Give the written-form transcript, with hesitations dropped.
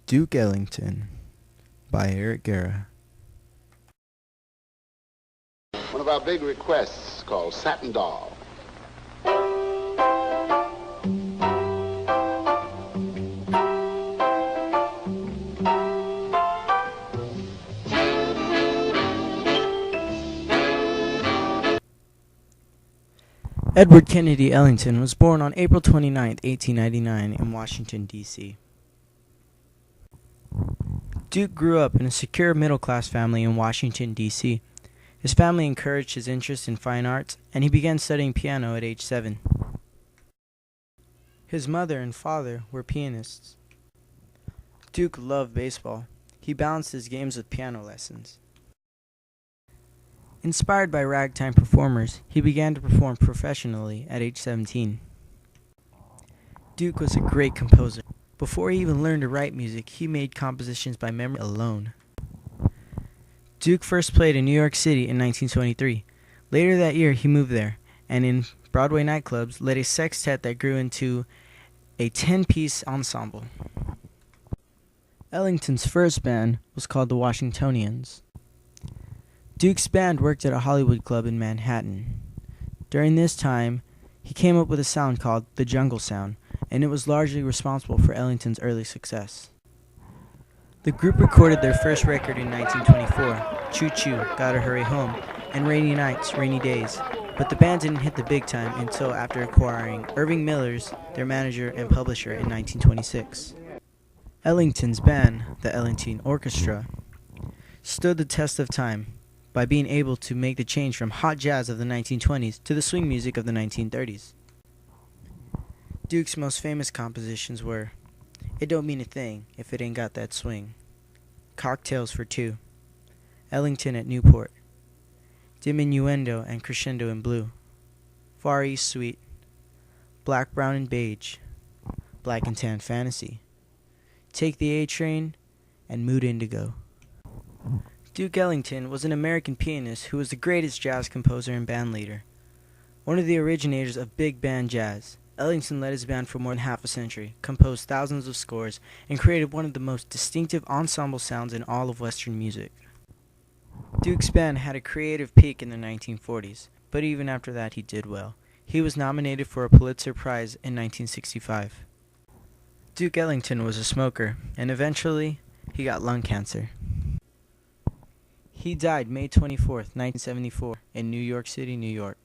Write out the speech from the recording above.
Duke Ellington by Eric Guerra. One of our big requests called Satin Doll. Edward Kennedy Ellington was born on April 29, 1899 in Washington, D.C. Duke grew up in a secure middle-class family in Washington, D.C. His family encouraged his interest in fine arts, and he began studying piano at age 7. His mother and father were pianists. Duke loved baseball. He balanced his games with piano lessons. Inspired by ragtime performers, he began to perform professionally at age 17. Duke was a great composer. Before he even learned to write music, he made compositions by memory alone. Duke first played in New York City in 1923. Later that year, he moved there, and in Broadway nightclubs led a sextet that grew into a 10-piece ensemble. Ellington's first band was called the Washingtonians. Duke's band worked at a Hollywood club in Manhattan. During this time, he came up with a sound called the Jungle Sound, and it was largely responsible for Ellington's early success. The group recorded their first record in 1924, Choo Choo, Gotta Hurry Home, and Rainy Nights, Rainy Days, but the band didn't hit the big time until after acquiring Irving Miller's, their manager and publisher, in 1926. Ellington's band, the Ellington Orchestra, stood the test of time by being able to make the change from hot jazz of the 1920s to the swing music of the 1930s. Duke's most famous compositions were It Don't Mean a Thing If It Ain't Got That Swing, Cocktails for Two, Ellington at Newport, Diminuendo and Crescendo in Blue, Far East Suite, Black, Brown, and Beige, Black and Tan Fantasy, Take the A Train, and Mood Indigo. Duke Ellington was an American pianist who was the greatest jazz composer and bandleader. One of the originators of big band jazz, Ellington led his band for more than half a century, composed thousands of scores, and created one of the most distinctive ensemble sounds in all of Western music. Duke's band had a creative peak in the 1940s, but even after that he did well. He was nominated for a Pulitzer Prize in 1965. Duke Ellington was a smoker, and eventually he got lung cancer. He died May 24, 1974, in New York City, New York.